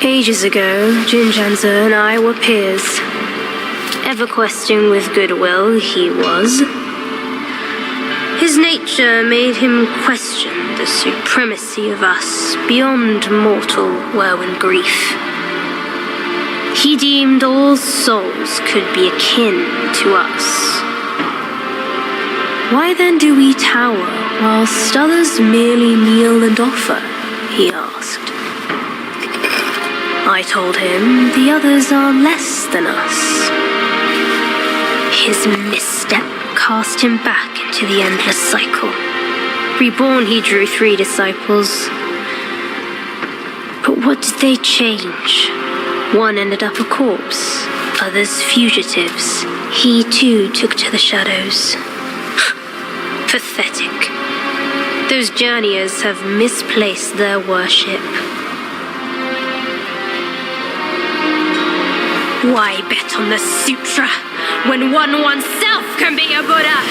Ages ago, Jinjanza and I were peers. Ever questing with goodwill he was. His nature made him question the supremacy of us beyond mortal woe and grief. He deemed all souls could be akin to us. Why then do we tower whilst others merely kneel and offer? He asked. I told him the others are less than us. His misstep cast him back into the endless cycle. Reborn, he drew 3 disciples. But what did they change? One ended up a corpse, others fugitives. He too took to the shadows. Pathetic. Those journeyers have misplaced their worship. Why bet on the sutra when one oneself can be a Buddha?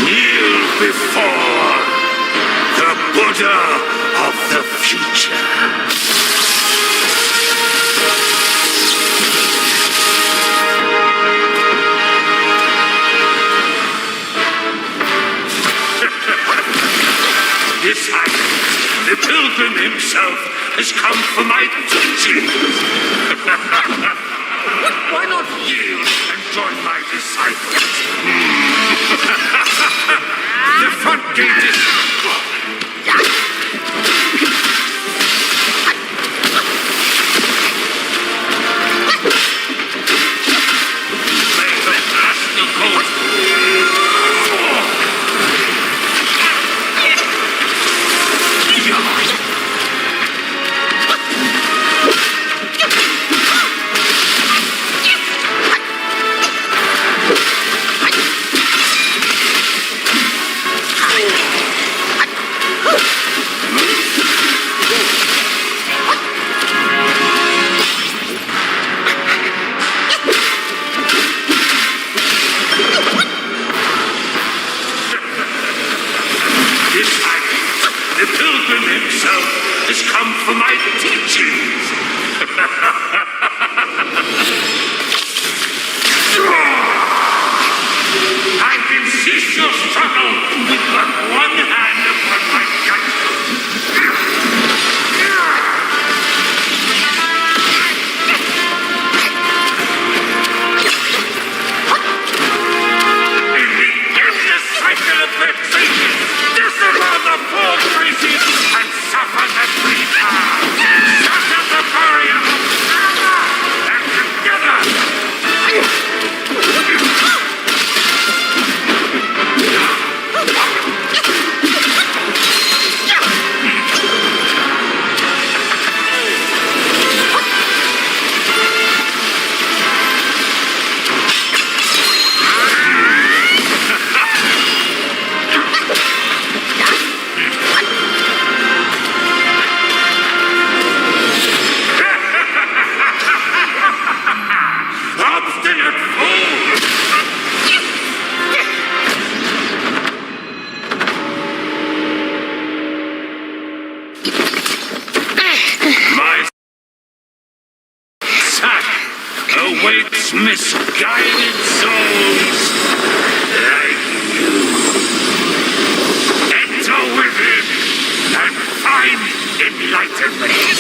Kneel before the Buddha of the future. The pilgrim himself has come for my teachings. Why not yield and join my disciples? The front gate is... May the master go... The pilgrim himself has come for my teachings. I can cease your struggle with but one hand upon my gut. In the endless cycle of vexation, disavow the four traces and suffer the three powers. Shatter the barrier of power, and together. Awaits misguided souls like you. Enter within and find enlightenment.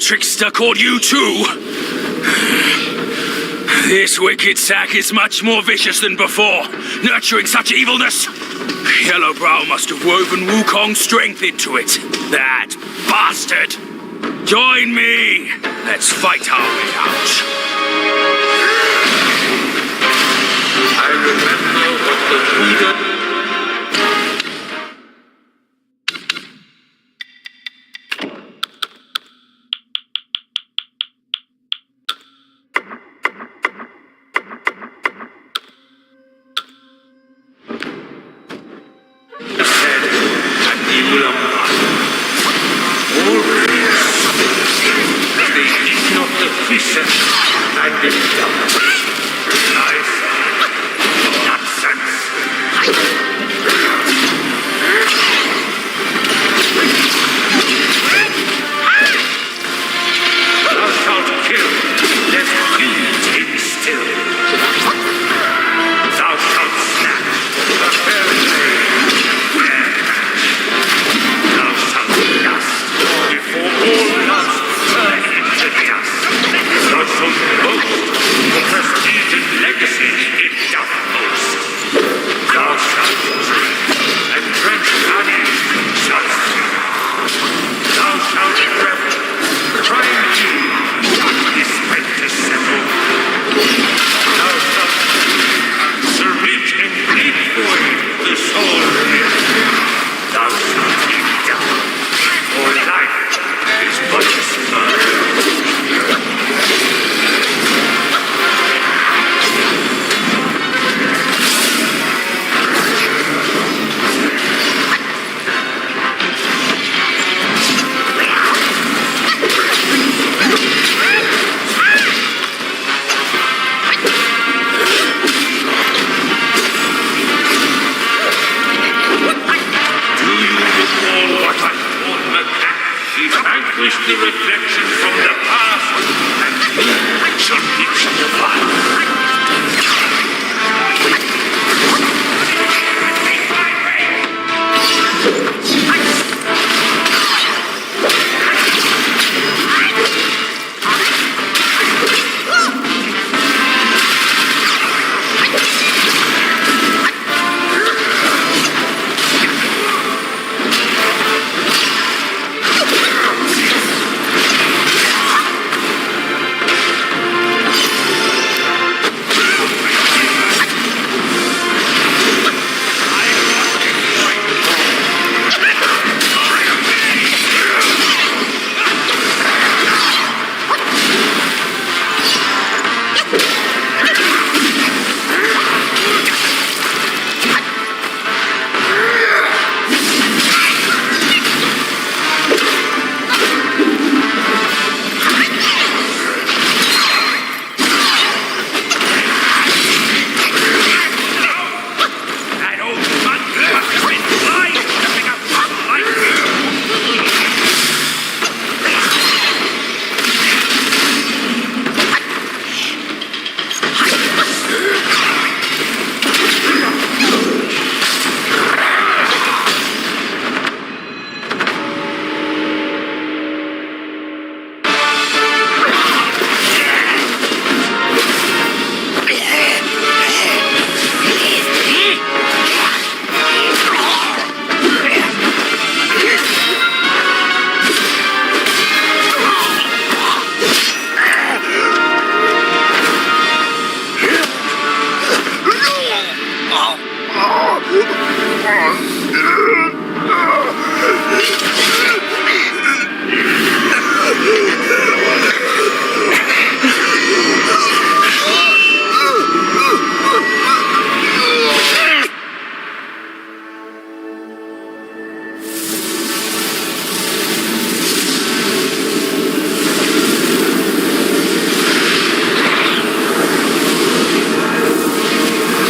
trickster called you too? This wicked sack is much more vicious than before, nurturing such evilness. Yellowbrow must have woven Wukong's strength into it. That bastard! Join me! Let's fight our way out. I remember what the Buddha said, and he will apply. All creatures if they eat not the precepts and indulge. I say, nonsense. Thou shalt kill, let greed him still. Thou shalt snatch the very fair match. Thou shalt dust before all lust turn into dust. Thou shalt boast the prestige and legacy it doth boast. Thou shalt drink and drench honey shalt drink. Thou shalt revel, crime due, darkness meant to settle. Thou shalt submit and bleed void the soul here. Thou shalt be done, for life is but a spur. Do you recall what I told Macaque? He vanquished the reflection from the past, and you shall reach the past. That old man must have been blind, coming up like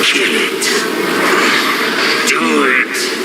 kill it. Do it.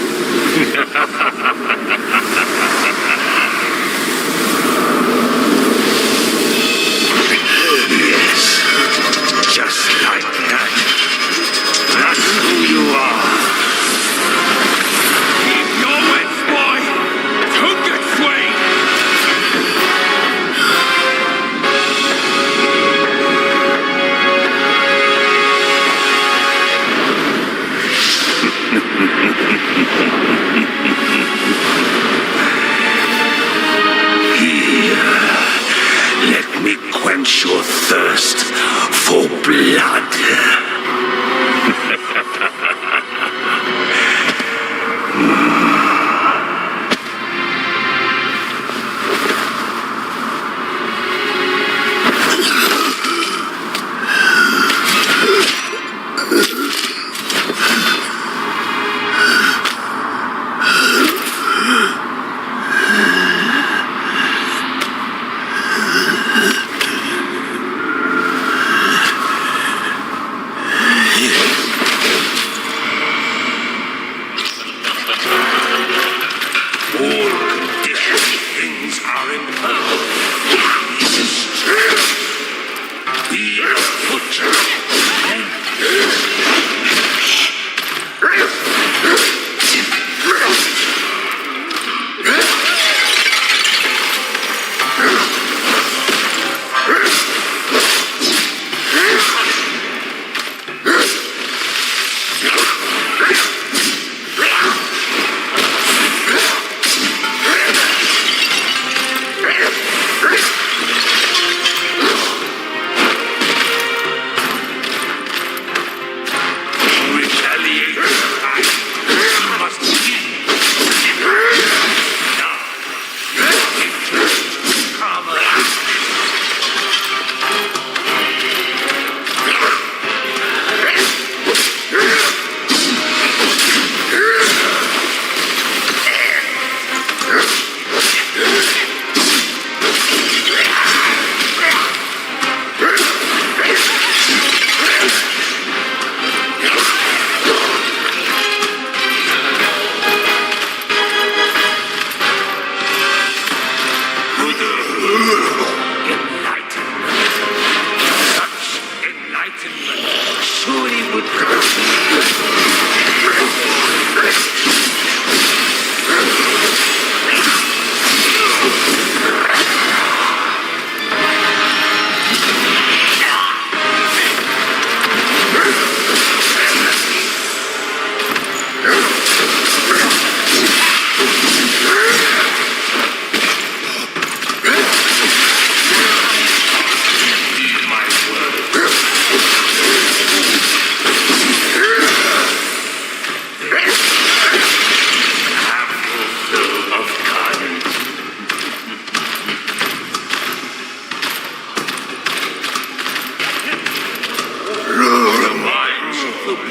blood.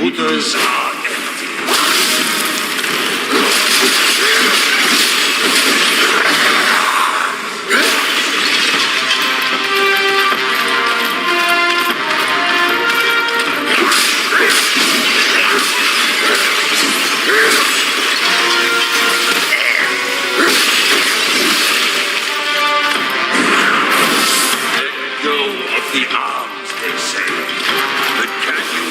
Buddhas are empty. Let go of the arms, they say. But can you?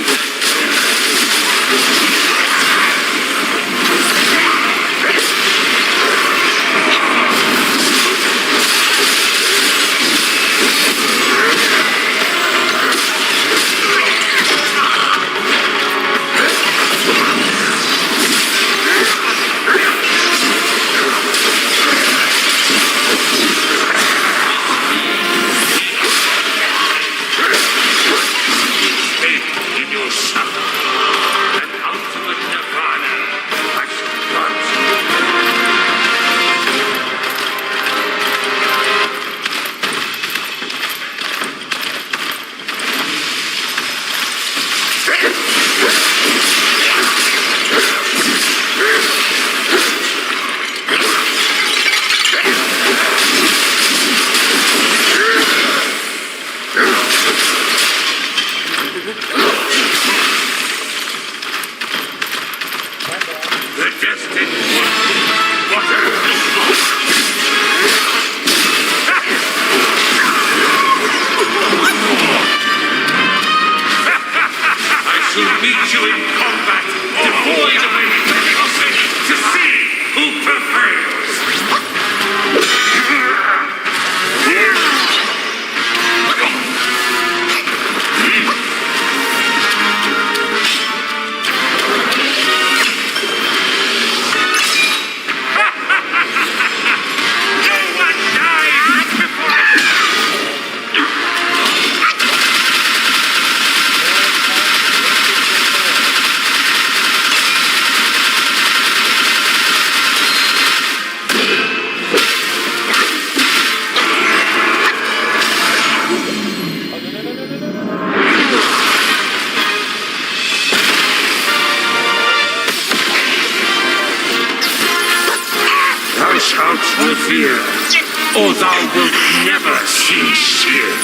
or thou wilt never see Shin.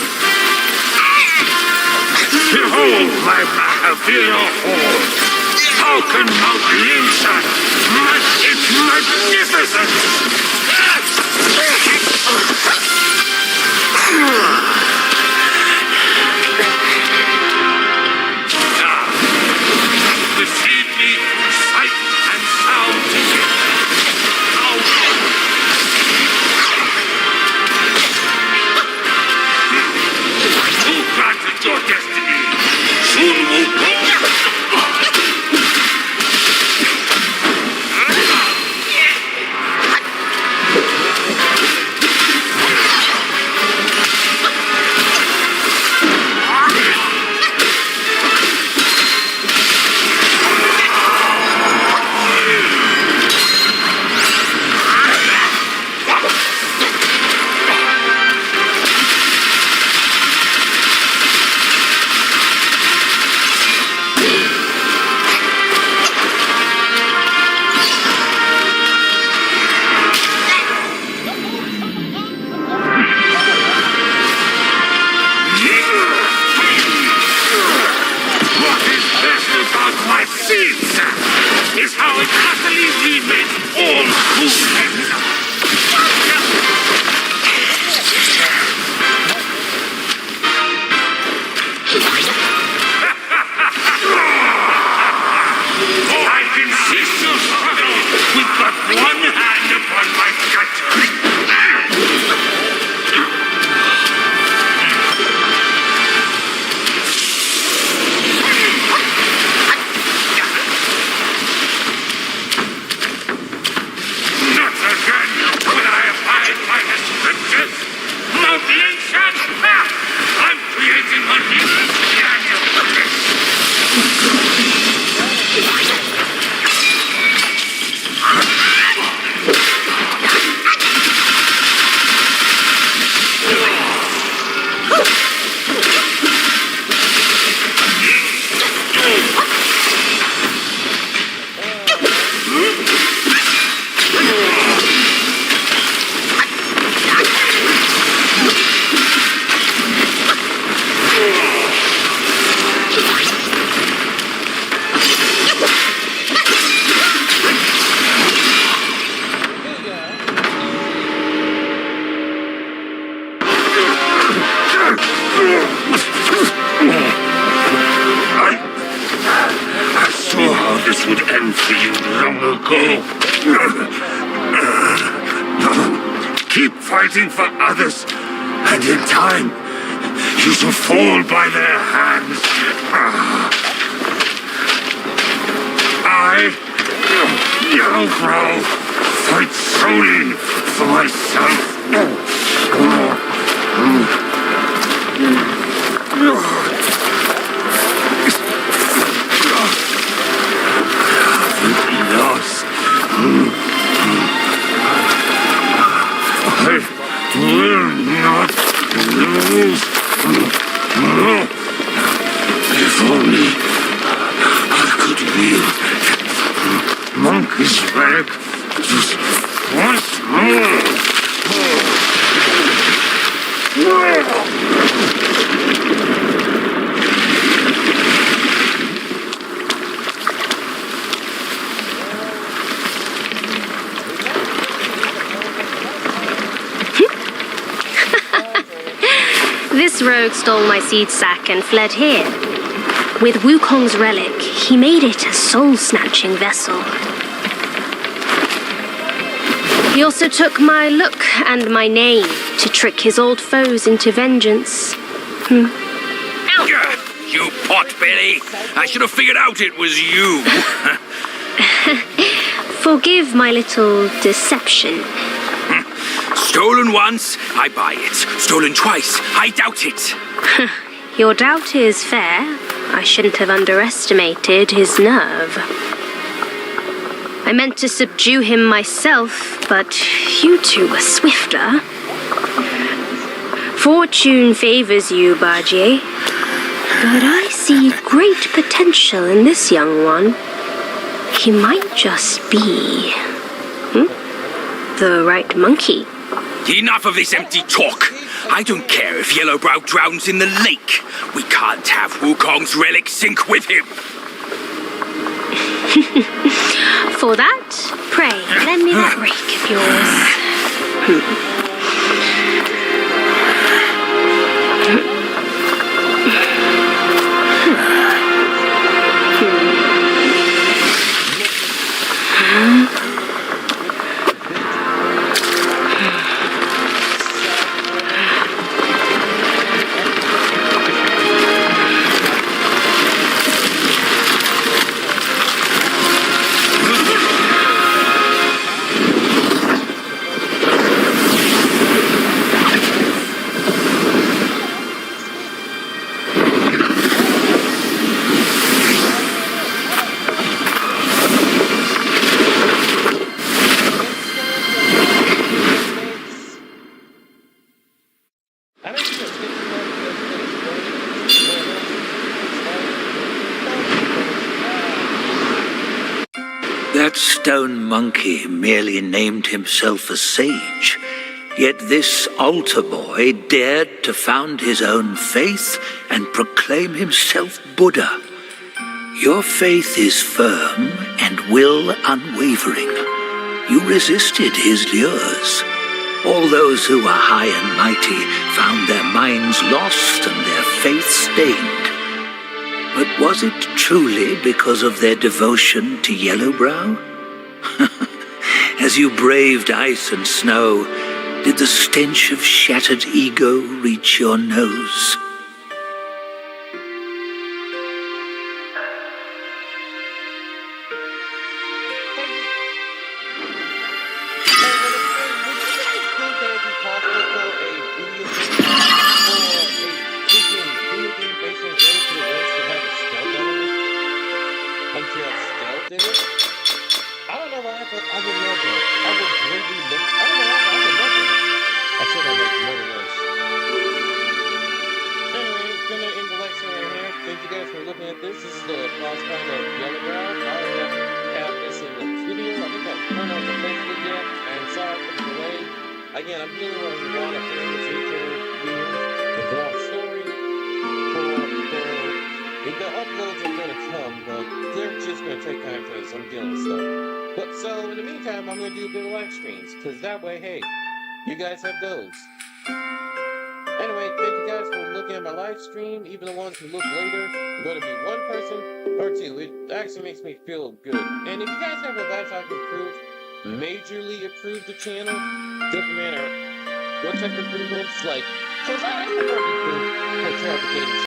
Behold my Mahavira horde! How can Mount Linshan match its magnificence? Receive me sight and sound together. Who granted your destiny? Sun Wukong? Is how it utterly remade all movement. I can cease your struggle with but one hand upon my gut. Mount Linshan! I'm creating a new Daniel purpose! I saw how this would end for you long ago. Keep fighting for others, and in time, you shall fall by their hands. I, Yellowbrow, fight solely for myself. Lost. I will not lose. If only I could wield that monkey's relic just once more. This rogue stole my seed sack and fled here. With Wukong's relic, he made it a soul-snatching vessel. He also took my look and my name to trick his old foes into vengeance. You potbelly! I should have figured out it was you. Forgive my little deception. Stolen once, I buy it. Stolen twice, I doubt it. Your doubt is fair. I shouldn't have underestimated his nerve. I meant to subdue him myself, but you two were swifter. Fortune favors you, Bajie. But I see great potential in this young one. He might just be... the right monkey. Enough of this empty talk. I don't care if Yellowbrow drowns in the lake. We can't have Wukong's relic sink with him. For that, pray, lend me that rake of yours. That stone monkey merely named himself a sage, yet this altar boy dared to found his own faith and proclaim himself Buddha. Your faith is firm and will unwavering. You resisted his lures. All those who were high and mighty found their minds lost and their faith stained. But was it truly because of their devotion to Yellowbrow? As you braved ice and snow, did the stench of shattered ego reach your nose? This is the boss fight of Yellowbrow. I have this in the video. I think I've turned on the Facebook yet, and sorry for the delay. Again, I'm dealing with a lot of things the long story. The uploads are going to come, but they're just going to take time because I'm dealing with stuff. But so, in the meantime, I'm going to do a bit of live streams, because that way, hey, you guys have those. Anyway, thank you guys for looking at my live stream. Even the ones who look later, going to be one person or two. It actually makes me feel good. And if you guys have advice I can improve, majorly improve the channel, doesn't matter what type of improvements, like, because I prefer to improve for